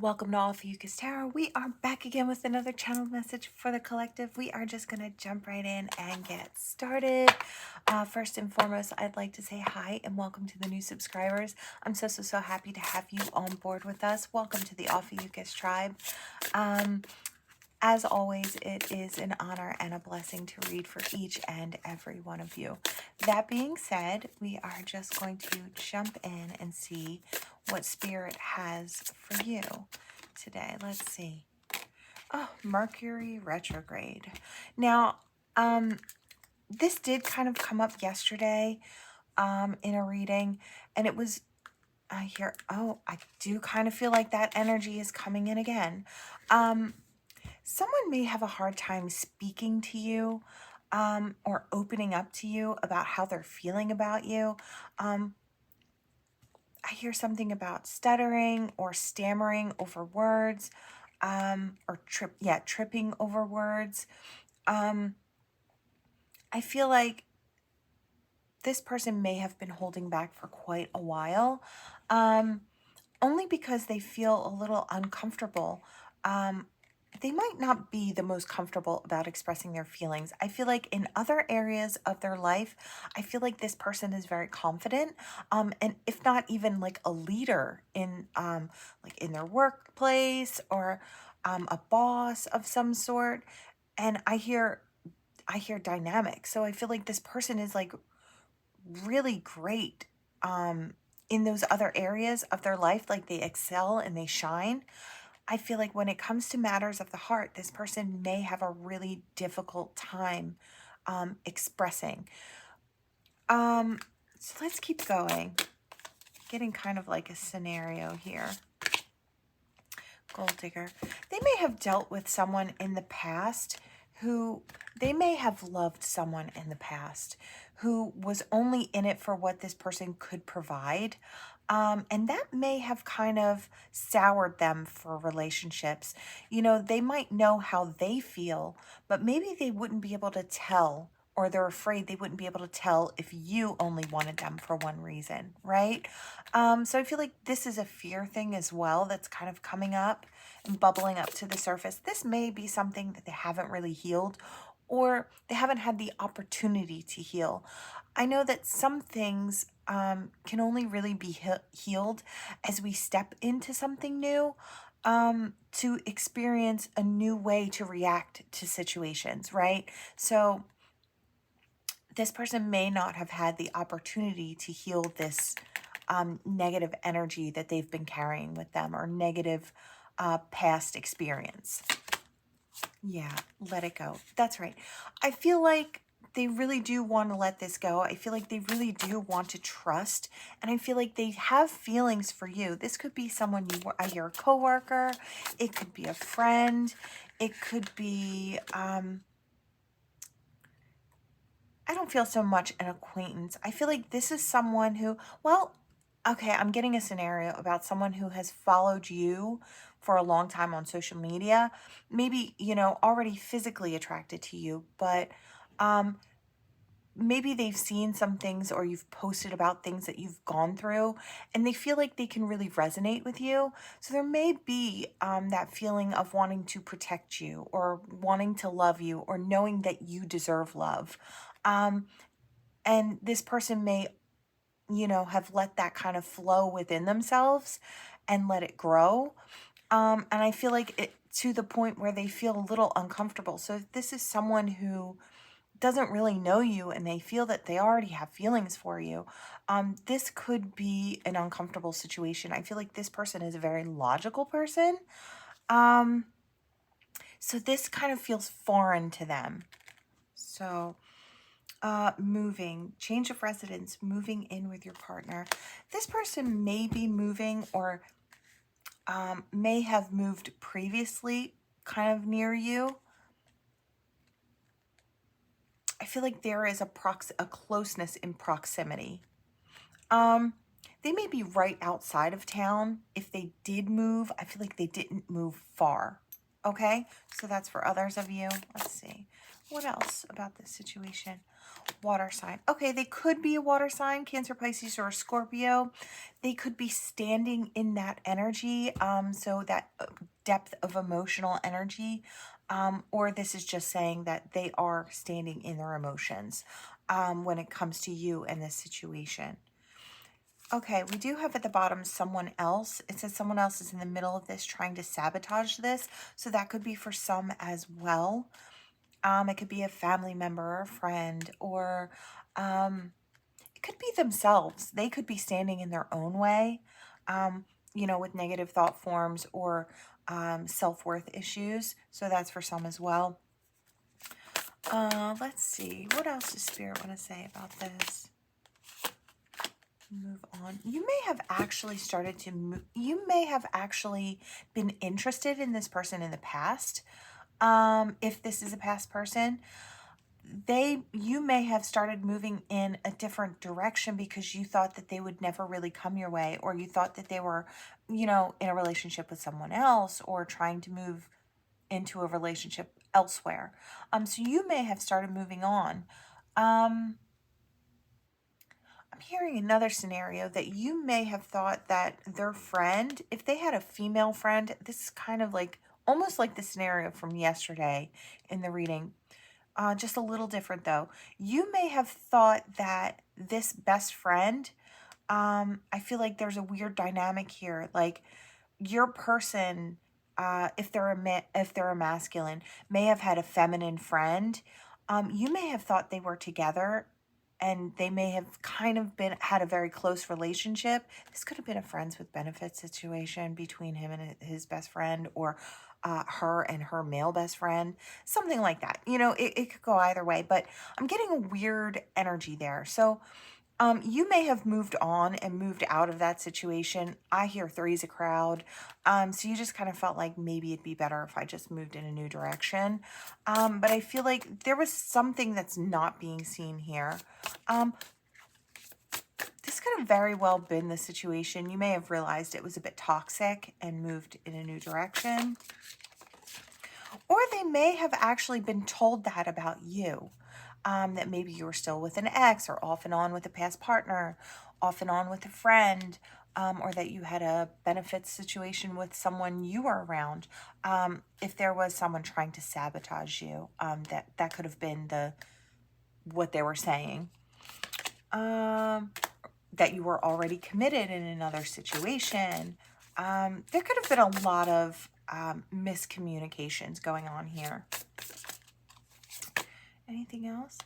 Welcome to Ophiuchus Tarot. We are back again with another channeled message for the collective. We are just going to jump right in and get started. First and foremost, I'd like to say hi and welcome to the new subscribers. I'm so happy to have you on board with us. Welcome to the Ophiuchus tribe. As always, it is an honor and a blessing to read for each and every one of you. That being said, we are just going to jump in and see what Spirit has for you today. Let's see. Oh, Mercury retrograde. Now, this did kind of come up yesterday in a reading, and it was, I do kind of feel like that energy is coming in again. Someone may have a hard time speaking to you or opening up to you about how they're feeling about you. I hear something about stuttering or stammering over words, or tripping over words. I feel like this person may have been holding back for quite a while, only because they feel a little uncomfortable. They might not be the most comfortable about expressing their feelings. I feel like in other areas of their life, I feel like this person is very confident, and if not even like a leader in like in their workplace or a boss of some sort. And I hear dynamic. So I feel like this person is like really great in those other areas of their life, like they excel and they shine. I feel like when it comes to matters of the heart, this person may have a really difficult time expressing. So let's keep going. Getting kind of like a scenario here. Gold digger. They may have dealt with someone in the past who, they may have loved someone in the past who was only in it for what this person could provide. And that may have kind of soured them for relationships. You know, they might know how they feel, but maybe they wouldn't be able to tell, or they're afraid they wouldn't be able to tell if you only wanted them for one reason, right? So I feel like this is a fear thing as well that's kind of coming up and bubbling up to the surface. This may be something that they haven't really healed, or they haven't had the opportunity to heal. I know that some things can only really be healed as we step into something new, to experience a new way to react to situations, right? So this person may not have had the opportunity to heal this negative energy that they've been carrying with them, or negative past experience. Yeah, let it go. That's right. I feel like they really do want to let this go. I feel like they really do want to trust, and I feel like they have feelings for you. This could be someone I hear a coworker. It could be a friend. It could be, I don't feel so much an acquaintance. I feel like this is someone who, well, okay, I'm getting a scenario about someone who has followed you for a long time on social media, maybe, you know, already physically attracted to you, but maybe they've seen some things, or you've posted about things that you've gone through, and they feel like they can really resonate with you. So there may be that feeling of wanting to protect you, or wanting to love you, or knowing that you deserve love. And this person may, you know, have let that kind of flow within themselves and let it grow. And I feel like it to the point where they feel a little uncomfortable. So if this is someone who doesn't really know you and they feel that they already have feelings for you, this could be an uncomfortable situation. I feel like this person is a very logical person. So this kind of feels foreign to them. So change of residence, moving in with your partner. This person may be moving, or may have moved previously kind of near you. I feel like there is a closeness in proximity. They may be right outside of town. If they did move, I feel like they didn't move far. Okay, so that's for others of you. Let's see. What else about this situation? Water sign. Okay, they could be a water sign, Cancer, Pisces, or Scorpio. They could be standing in that energy, so that depth of emotional energy, or this is just saying that they are standing in their emotions when it comes to you and this situation. Okay, we do have at the bottom someone else. It says someone else is in the middle of this trying to sabotage this. So that could be for some as well. It could be a family member or a friend, or it could be themselves. They could be standing in their own way, with negative thought forms or self-worth issues. So that's for some as well. Let's see. What else does Spirit want to say about this? Move on. You may have actually started to move. You may have actually been interested in this person in the past. If this is a past person, you may have started moving in a different direction because you thought that they would never really come your way, or you thought that they were, in a relationship with someone else or trying to move into a relationship elsewhere. So you may have started moving on. I'm hearing another scenario that you may have thought that their friend, if they had a female friend, this is kind of like almost like the scenario from yesterday in the reading. Just a little different though. You may have thought that this best friend, I feel like there's a weird dynamic here. Like your person, if they're a masculine, may have had a feminine friend. You may have thought they were together, and they may have kind of had a very close relationship. This could have been a friends with benefits situation between him and his best friend, or her and her male best friend, something like that. It could go either way, but I'm getting a weird energy there. So you may have moved on and moved out of that situation. I hear three's a crowd. So you just kind of felt like maybe it'd be better if I just moved in a new direction. But I feel like there was something that's not being seen here. This could have very well been the situation. You may have realized it was a bit toxic and moved in a new direction. Or they may have actually been told that about you. That maybe you were still with an ex, or off and on with a past partner, off and on with a friend, or that you had a benefits situation with someone you were around. If there was someone trying to sabotage you, that could have been what they were saying. That you were already committed in another situation. There could have been a lot of miscommunications going on here. Anything else?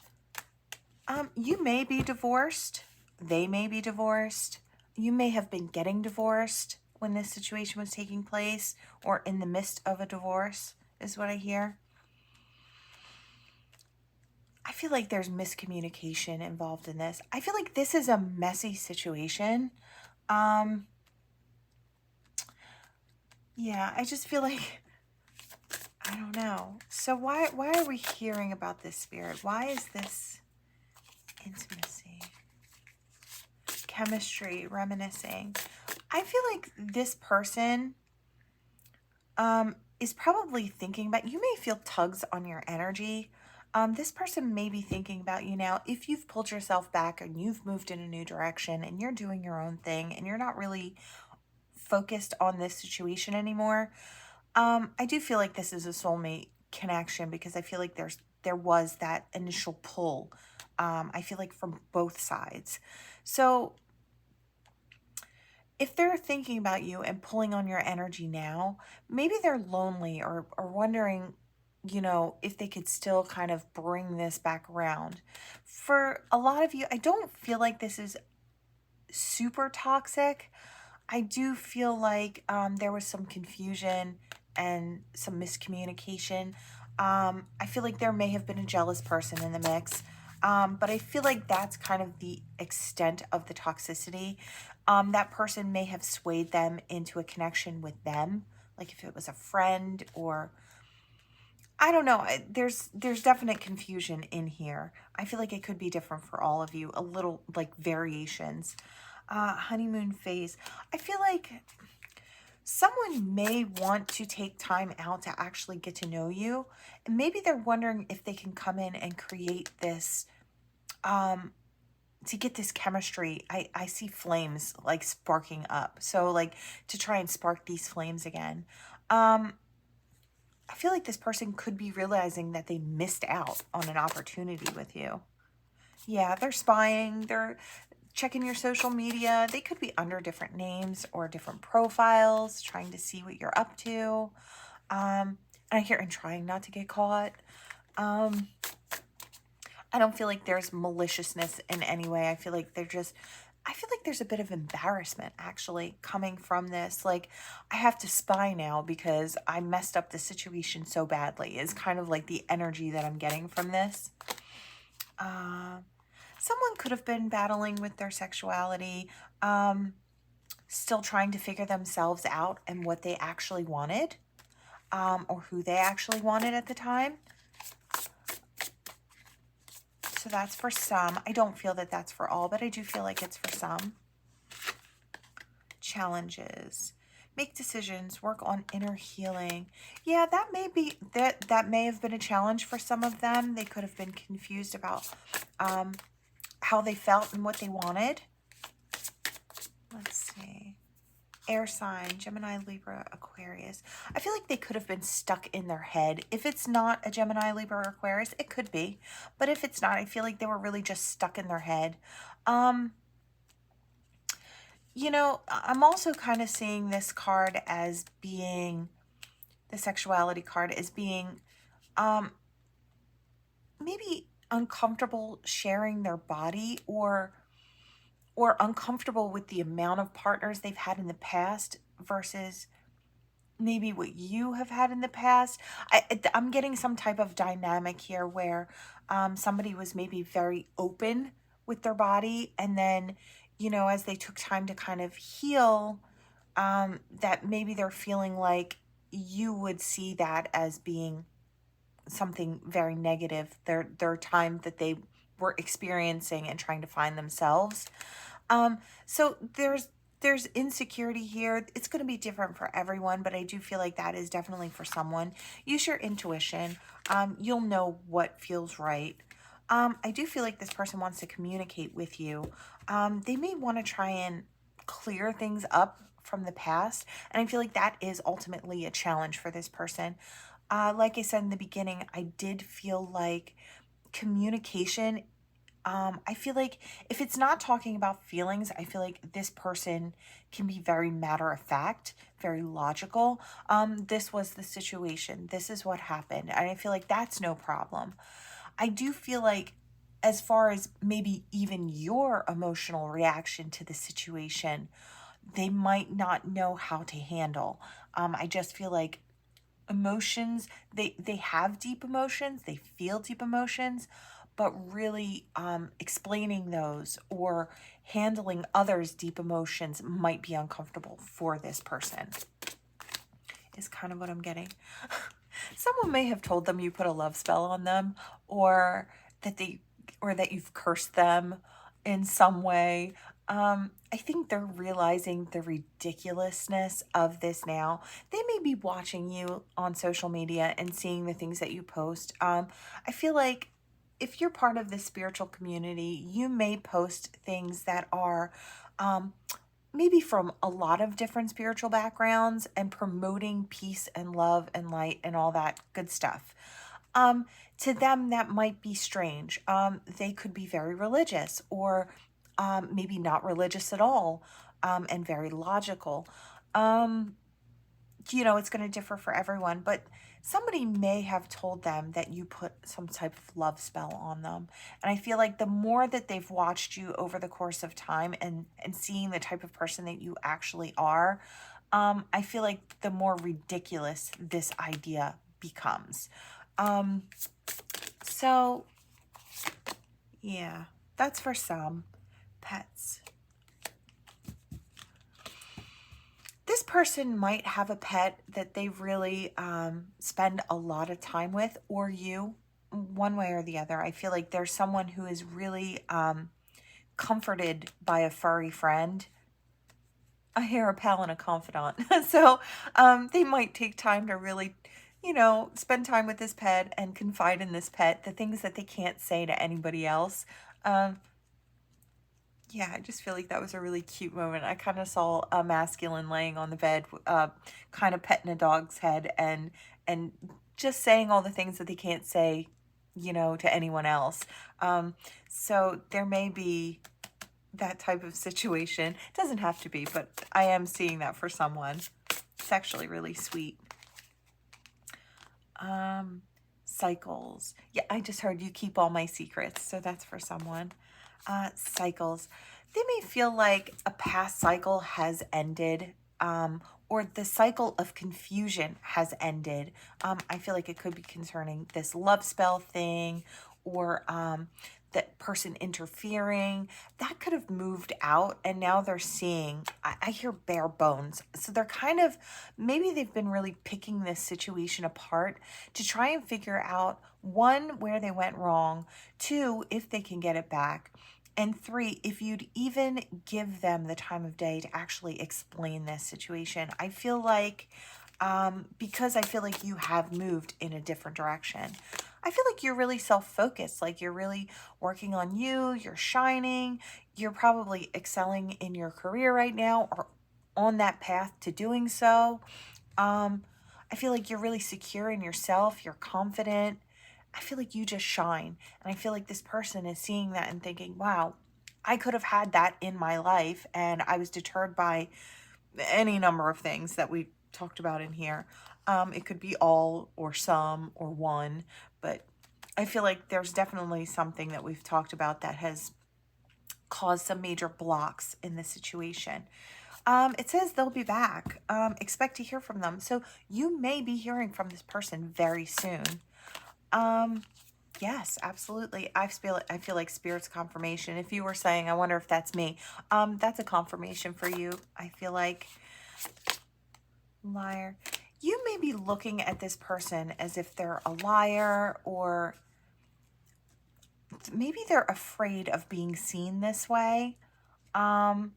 You may be divorced. They may be divorced. You may have been getting divorced when this situation was taking place, or in the midst of a divorce, is what I hear. I feel like there's miscommunication involved in this. I feel like this is a messy situation. Yeah, I just feel like, I don't know. So why are we hearing about this, Spirit? Why is this intimacy, chemistry, reminiscing? I feel like this person is probably thinking about, you may feel tugs on your energy. This person may be thinking about you now. If you've pulled yourself back and you've moved in a new direction and you're doing your own thing and you're not really focused on this situation anymore, I do feel like this is a soulmate connection, because I feel like there was that initial pull. I feel like from both sides. So if they're thinking about you and pulling on your energy now, maybe they're lonely, or wondering, if they could still kind of bring this back around. For a lot of you, I don't feel like this is super toxic. I do feel like there was some confusion and some miscommunication. I feel like there may have been a jealous person in the mix. But I feel like that's kind of the extent of the toxicity. That person may have swayed them into a connection with them. Like if it was a friend, or I don't know. There's definite confusion in here. I feel like it could be different for all of you. A little like variations. Honeymoon phase. I feel like Someone may want to take time out to actually get to know you. And maybe they're wondering if they can come in and create this, to get this chemistry. I see flames like sparking up. So like to try and spark these flames again. I feel like this person could be realizing that they missed out on an opportunity with you. Yeah, they're spying. They're checking your social media. They could be under different names or different profiles, trying to see what you're up to. And I hear, and trying not to get caught. I don't feel like there's maliciousness in any way. I feel like I feel like there's a bit of embarrassment actually coming from this. Like, I have to spy now because I messed up the situation so badly, is kind of like the energy that I'm getting from this. Someone could have been battling with their sexuality, still trying to figure themselves out and what they actually wanted, or who they actually wanted at the time. So that's for some. I don't feel that that's for all, but I do feel like it's for some. Challenges. Make decisions, work on inner healing. Yeah, that may be, that may have been a challenge for some of them. They could have been confused about how they felt and what they wanted. Let's see. Air sign, Gemini, Libra, Aquarius. I feel like they could have been stuck in their head. If it's not a Gemini, Libra, or Aquarius, it could be. But if it's not, I feel like they were really just stuck in their head. You know, I'm also kind of seeing this card as being, the sexuality card, as being maybe uncomfortable sharing their body, or uncomfortable with the amount of partners they've had in the past versus maybe what you have had in the past. I'm getting some type of dynamic here where somebody was maybe very open with their body, and then, you know, as they took time to kind of heal, that maybe they're feeling like you would see that as being something very negative, their time that they were experiencing and trying to find themselves. So there's insecurity here. It's going to be different for everyone, but I do feel like that is definitely for someone. Use your intuition. You'll know what feels right. I do feel like this person wants to communicate with you. They may want to try and clear things up from the past, and I feel like that is ultimately a challenge for this person. Like I said in the beginning, I did feel like communication, I feel like if it's not talking about feelings, I feel like this person can be very matter of fact, very logical. This was the situation. This is what happened. And I feel like that's no problem. I do feel like, as far as maybe even your emotional reaction to the situation, they might not know how to handle. I just feel like emotions, they have deep emotions, they feel deep emotions, but really explaining those or handling others' deep emotions might be uncomfortable for this person, is kind of what I'm getting. Someone may have told them you put a love spell on them, or that you've cursed them in some way. I think they're realizing the ridiculousness of this now. They may be watching you on social media and seeing the things that you post. I feel like if you're part of this spiritual community, you may post things that are maybe from a lot of different spiritual backgrounds and promoting peace and love and light and all that good stuff. To them, that might be strange. They could be very religious, or maybe not religious at all, and very logical. You know, it's going to differ for everyone, but somebody may have told them that you put some type of love spell on them. And I feel like the more that they've watched you over the course of time, and seeing the type of person that you actually are, I feel like the more ridiculous this idea becomes. So yeah, that's for some. Pets. This person might have a pet that they really spend a lot of time with, or you, one way or the other. I feel like there's someone who is really comforted by a furry friend. I hear a pal and a confidant. So they might take time to really, spend time with this pet and confide in this pet, the things that they can't say to anybody else. Um, yeah, I just feel like that was a really cute moment. I kind of saw a masculine laying on the bed, kind of petting a dog's head and just saying all the things that they can't say, to anyone else. Um, so there may be that type of situation. It doesn't have to be, but I am seeing that for someone. It's actually really sweet. Cycles. Yeah, I just heard you keep all my secrets, so that's for someone. Cycles. They may feel like a past cycle has ended, or the cycle of confusion has ended. I feel like it could be concerning this love spell thing, or that person interfering. That could have moved out, and now they're seeing, I hear bare bones. So they're kind of, maybe they've been really picking this situation apart to try and figure out, one, where they went wrong, two, if they can get it back, and three, if you'd even give them the time of day to actually explain this situation. I feel like, because I feel like you have moved in a different direction, I feel like you're really self-focused, like you're really working on you, you're shining, you're probably excelling in your career right now or on that path to doing so. I feel like you're really secure in yourself, you're confident. I feel like you just shine. And I feel like this person is seeing that and thinking, wow, I could have had that in my life. And I was deterred by any number of things that we talked about in here. It could be all or some or one, but I feel like there's definitely something that we've talked about that has caused some major blocks in the situation. It says they'll be back. Expect to hear from them. So you may be hearing from this person very soon. Yes, absolutely. I feel like spirit's confirmation. If you were saying, I wonder if that's me, that's a confirmation for you. I feel like, liar. You may be looking at this person as if they're a liar, or maybe they're afraid of being seen this way. They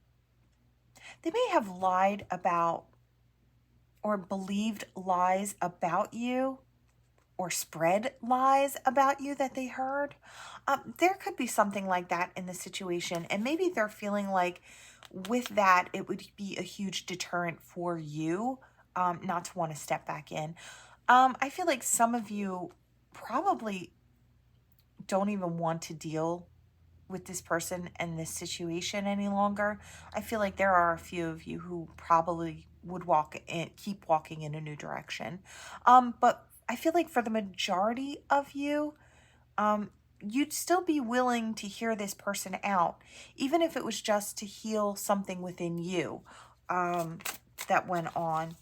may have lied about or believed lies about you, or spread lies about you that they heard. There could be something like that in the situation. And maybe they're feeling like with that, it would be a huge deterrent for you, not to want to step back in. I feel like some of you probably don't even want to deal with this person and this situation any longer. I feel like there are a few of you who probably would keep walking in a new direction. But I feel like for the majority of you, you'd still be willing to hear this person out, even if it was just to heal something within you, that went on.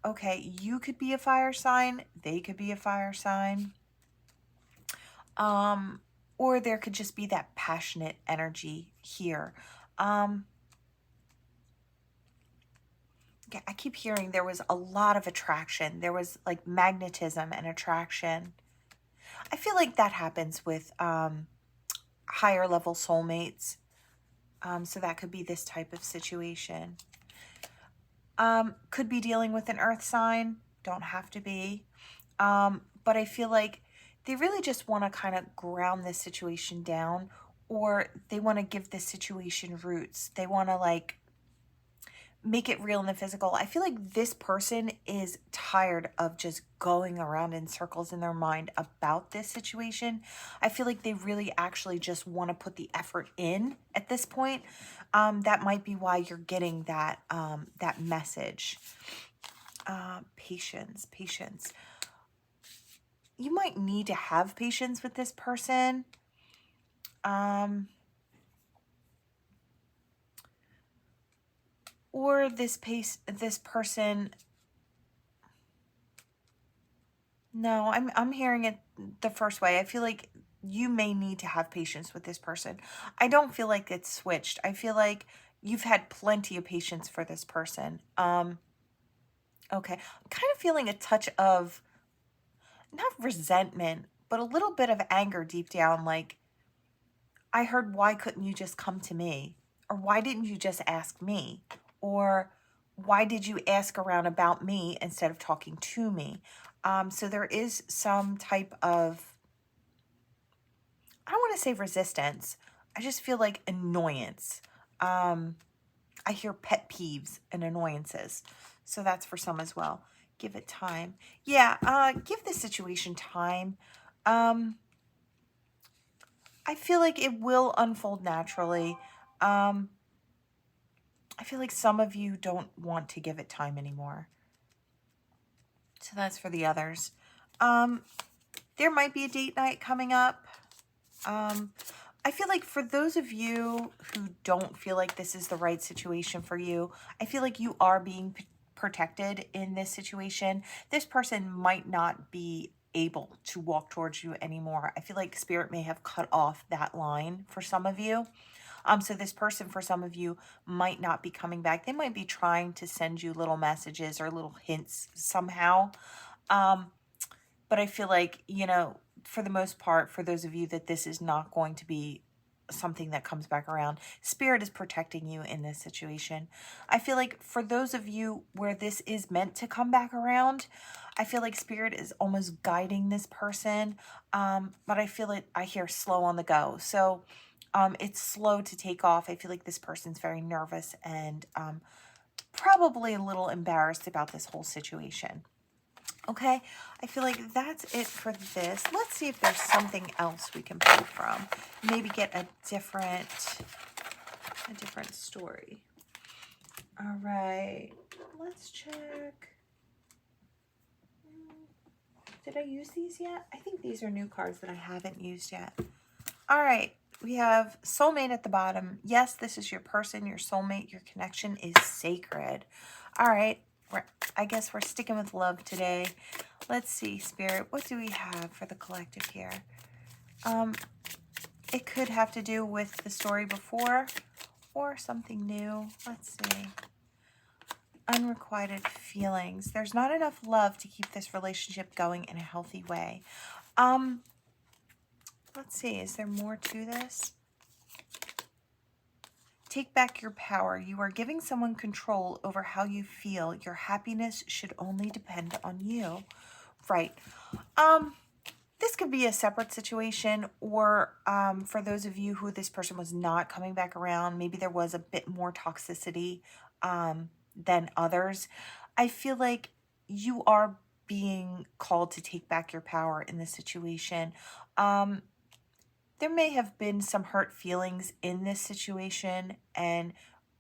Okay, you could be a fire sign, they could be a fire sign. Or there could just be that passionate energy here. Yeah, I keep hearing there was a lot of attraction. There was like magnetism and attraction. I feel like that happens with higher level soulmates. So that could be this type of situation. Could be dealing with an earth sign. Don't have to be. But I feel like they really just want to kind of ground this situation down, or they want to give this situation roots. They want to like make it real in the physical. I feel like this person is tired of just going around in circles in their mind about this situation. I feel like they really actually just want to put the effort in at this point. That might be why you're getting that, that message. Patience. You might need to have patience with this person. Or this person. No, I'm hearing it the first way. I feel like you may need to have patience with this person. I don't feel like it's switched. I feel like you've had plenty of patience for this person. Okay. I'm kind of feeling a touch of, not resentment, but a little bit of anger deep down. Like, I heard, why couldn't you just come to me? Or why didn't you just ask me? Or why did you ask around about me instead of talking to me? So there is some type of, I don't want to say resistance. I just feel like annoyance. I hear pet peeves and annoyances. So that's for some as well. Give it time. Yeah, give the situation time. I feel like it will unfold naturally. I feel like some of you don't want to give it time anymore. So that's for the others. There might be a date night coming up. I feel like for those of you who don't feel like this is the right situation for you, I feel like you are being protected in this situation. This person might not be able to walk towards you anymore. I feel like Spirit may have cut off that line for some of you. So this person, for some of you, might not be coming back. They might be trying to send you little messages or little hints somehow. But I feel like, you know, for the most part, for those of you that this is not going to be something that comes back around, Spirit is protecting you in this situation. I feel like for those of you where this is meant to come back around, I feel like Spirit is almost guiding this person. But I feel it, I hear slow on the go. So it's slow to take off. I feel like this person's very nervous and probably a little embarrassed about this whole situation. Okay, I feel like that's it for this. Let's see if there's something else we can pull from. Maybe get a different story. All right, let's check. Did I use these yet? I think these are new cards that I haven't used yet. All right, we have soulmate at the bottom. Yes, this is your person, your soulmate, your connection is sacred. All right, I guess we're sticking with love today. Let's see, Spirit, what do we have for the collective here? It could have to do with the story before or something new. Let's see. Unrequited feelings. There's not enough love to keep this relationship going in a healthy way. Let's see, is there more to this? Take back your power. You are giving someone control over how you feel. Your happiness should only depend on you. Right. This could be a separate situation, or for those of you who this person was not coming back around, maybe there was a bit more toxicity than others. I feel like you are being called to take back your power in this situation. There may have been some hurt feelings in this situation and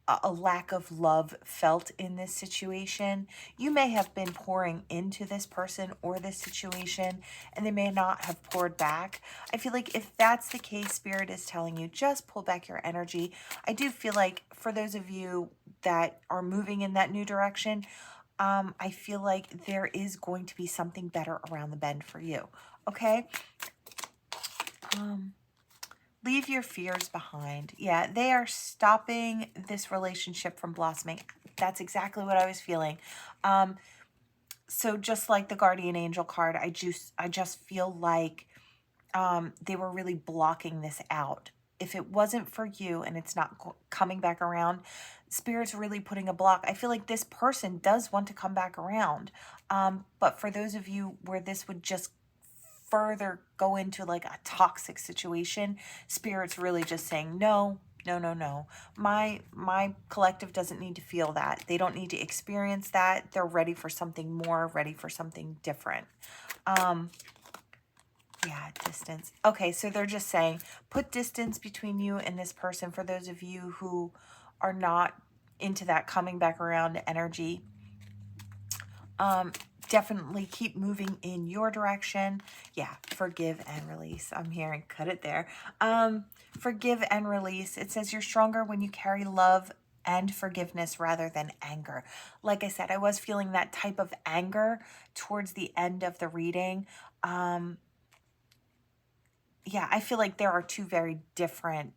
a lack of love felt in this situation. You may have been pouring into this person or this situation, and they may not have poured back. I feel like if that's the case, Spirit is telling you, just pull back your energy. I do feel like for those of you that are moving in that new direction, I feel like there is going to be something better around the bend for you. Okay? Leave your fears behind. Yeah, they are stopping this relationship from blossoming. That's exactly what I was feeling. So just like the Guardian Angel card, I just feel like they were really blocking this out. If it wasn't for you and it's not coming back around, Spirit's really putting a block. I feel like this person does want to come back around. But for those of you where this would just further go into like a toxic situation, Spirit's really just saying, no, no, no, no. My collective doesn't need to feel that. They don't need to experience that. They're ready for something more, ready for something different. Yeah, distance. Okay, so they're just saying, put distance between you and this person. For those of you who are not into that coming back around energy, definitely keep moving in your direction. Yeah, forgive and release. I'm hearing cut it there. Forgive and release. It says you're stronger when you carry love and forgiveness rather than anger. Like I said, I was feeling that type of anger towards the end of the reading. Yeah, I feel like there are two very different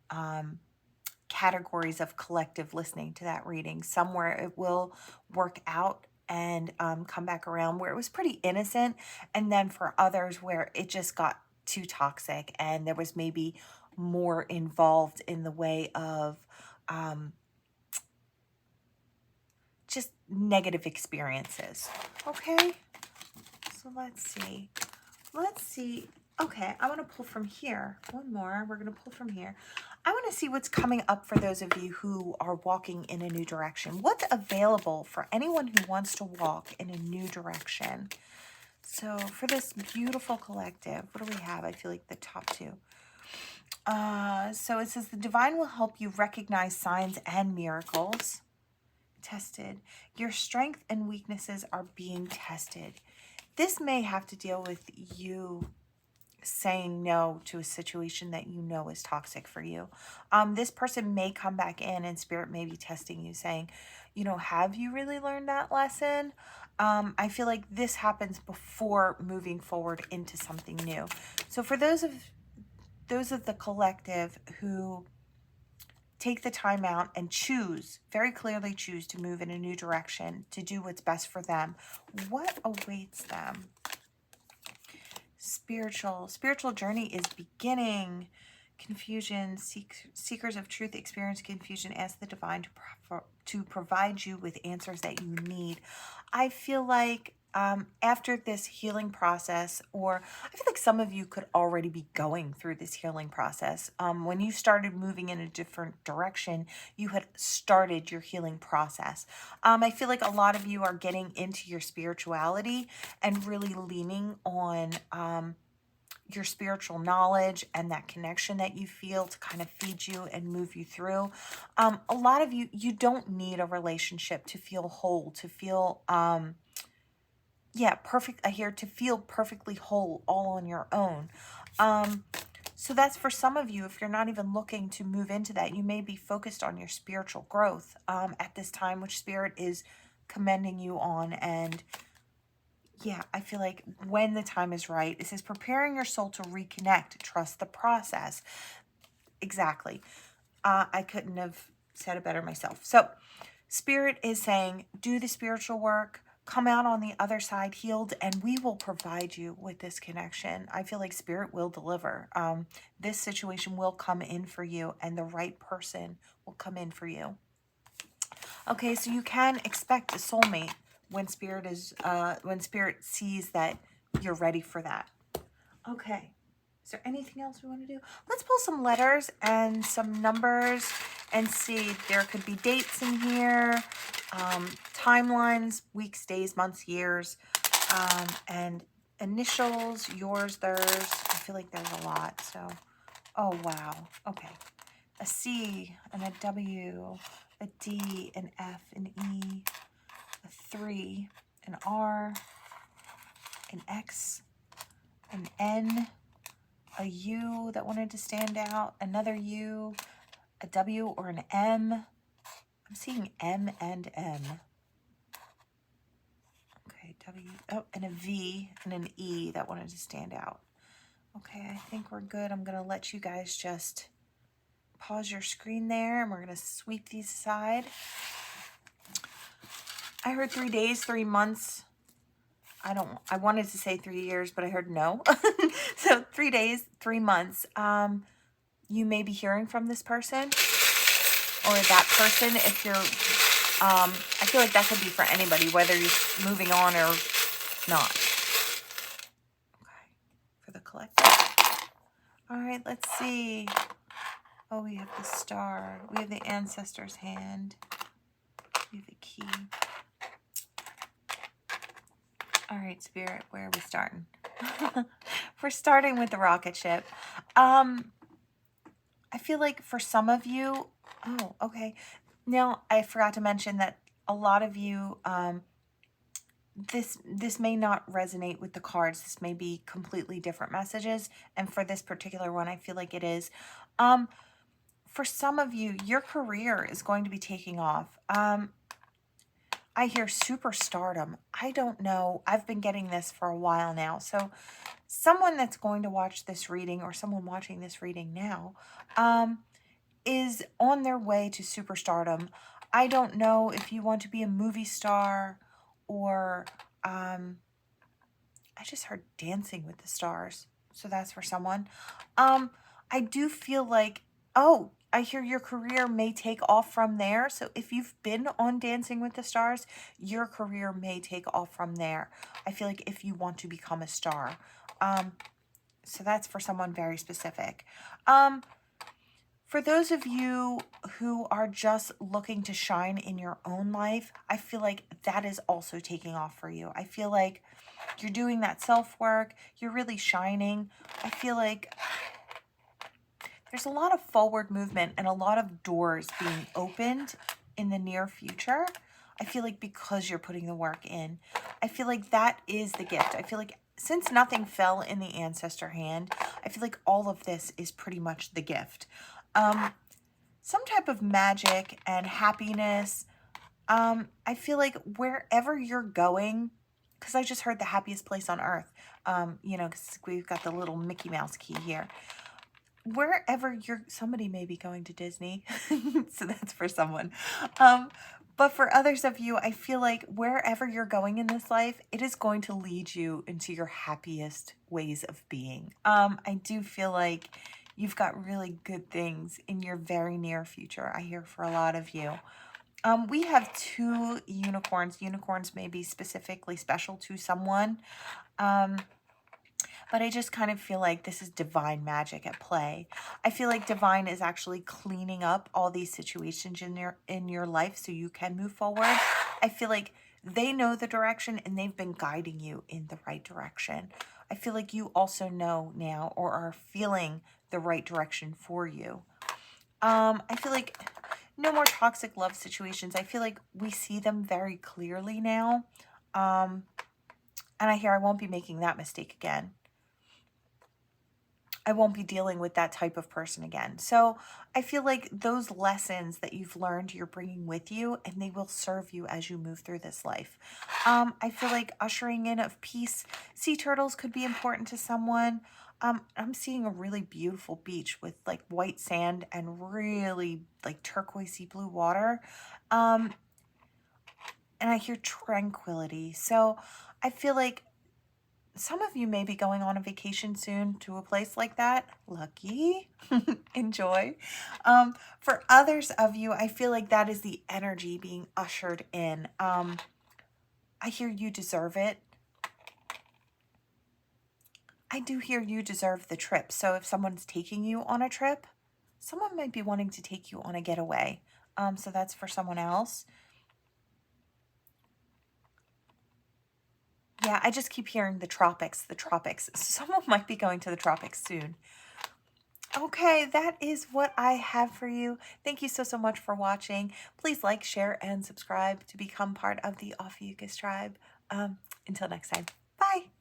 categories of collective listening to that reading. Somewhere it will work out and come back around where it was pretty innocent, and then for others where it just got too toxic and there was maybe more involved in the way of just negative experiences. Okay, so let's see. Okay, I want to pull from here. One more. We're going to pull from here. I want to see what's coming up for those of you who are walking in a new direction. What's available for anyone who wants to walk in a new direction? So for this beautiful collective, what do we have? I feel like the top two. So it says the divine will help you recognize signs and miracles. Tested. Your strength and weaknesses are being tested. This may have to deal with you saying no to a situation that you know is toxic for you. This person may come back in and spirit may be testing you, saying, you know, have you really learned that lesson? I feel like this happens before moving forward into something new. So for those of the collective who take the time out and very clearly choose to move in a new direction, to do what's best for them, what awaits them? Spiritual journey is beginning. Confusion, seekers of truth experience confusion. Ask the divine to provide you with answers that you need. I feel like after this healing process, or I feel like some of you could already be going through this healing process. When you started moving in a different direction, you had started your healing process. I feel like a lot of you are getting into your spirituality and really leaning on your spiritual knowledge and that connection that you feel to kind of feed you and move you through. A lot of you don't need a relationship to feel whole, to feel perfect. I hear to feel perfectly whole all on your own. So that's for some of you. If you're not even looking to move into that, you may be focused on your spiritual growth at this time, which spirit is commending you on. And yeah, I feel like when the time is right, it says preparing your soul to reconnect, trust the process. Exactly. I couldn't have said it better myself. So spirit is saying, do the spiritual work, come out on the other side healed, and we will provide you with this connection. I feel like spirit will deliver. This situation will come in for you, and the right person will come in for you. Okay, so you can expect a soulmate when spirit sees that you're ready for that. Okay. Is there anything else we want to do? Let's pull some letters and some numbers and see. There could be dates in here, timelines, weeks, days, months, years, and initials, yours, theirs. I feel like there's a lot. So, oh, wow. Okay. A C and a W, a D, an F, an E, a 3, an R, an X, an N, a U that wanted to stand out, another U, a W or an M. I'm seeing M and M. Okay, W, oh, and a V and an E that wanted to stand out. Okay, I think we're good. I'm going to let you guys just pause your screen there, and we're going to sweep these aside. I heard 3 days, 3 months. I wanted to say 3 years, but I heard no. So 3 days, 3 months. You may be hearing from this person or that person. If you're, I feel like that could be for anybody, whether you're moving on or not. Okay, for the collective. All right, let's see. Oh, we have the star. We have the ancestor's hand. We have a key. All right, Spirit, where are we starting? We're starting with the rocket ship. I feel like for some of you, oh, okay. Now, I forgot to mention that a lot of you, this may not resonate with the cards. This may be completely different messages. And for this particular one, I feel like it is. For some of you, your career is going to be taking off. I hear superstardom. I don't know. I've been getting this for a while now. So someone that's going to watch this reading, or someone watching this reading now, is on their way to superstardom. I don't know if you want to be a movie star, or I just heard Dancing with the Stars. So that's for someone. I do feel like, oh, I hear your career may take off from there. So if you've been on Dancing with the Stars, your career may take off from there. I feel like if you want to become a star. So that's for someone very specific. For those of you who are just looking to shine in your own life, I feel like that is also taking off for you. I feel like you're doing that self-work. You're really shining. I feel like there's a lot of forward movement and a lot of doors being opened in the near future. I feel like because you're putting the work in, I feel like that is the gift. I feel like since nothing fell in the ancestor hand, I feel like all of this is pretty much the gift. Some type of magic and happiness. I feel like wherever you're going, because I just heard the happiest place on earth, you know, because we've got the little Mickey Mouse key here. Wherever somebody may be going to Disney, so that's for someone. But for others of you, I feel like wherever you're going in this life, it is going to lead you into your happiest ways of being. I do feel like you've got really good things in your very near future. I hear for a lot of you. We have 2 unicorns. Unicorns may be specifically special to someone. But I just kind of feel like this is divine magic at play. I feel like divine is actually cleaning up all these situations in your life so you can move forward. I feel like they know the direction and they've been guiding you in the right direction. I feel like you also know now or are feeling the right direction for you. I feel like no more toxic love situations. I feel like we see them very clearly now. And I hear I won't be making that mistake again. I won't be dealing with that type of person again. So I feel like those lessons that you've learned, you're bringing with you, and they will serve you as you move through this life. I feel like ushering in of peace. Sea turtles could be important to someone. I'm seeing a really beautiful beach with like white sand and really like turquoisey blue water. And I hear tranquility. So I feel like some of you may be going on a vacation soon to a place like that. Lucky. Enjoy. For others of you, I feel like that is the energy being ushered in. I hear you deserve it. I do hear you deserve the trip. So if someone's taking you on a trip, someone might be wanting to take you on a getaway. So that's for someone else. Yeah, I just keep hearing the tropics, the tropics. Someone might be going to the tropics soon. Okay, that is what I have for you. Thank you so much for watching. Please like, share, and subscribe to become part of the Ophiuchus tribe. Until next time, bye.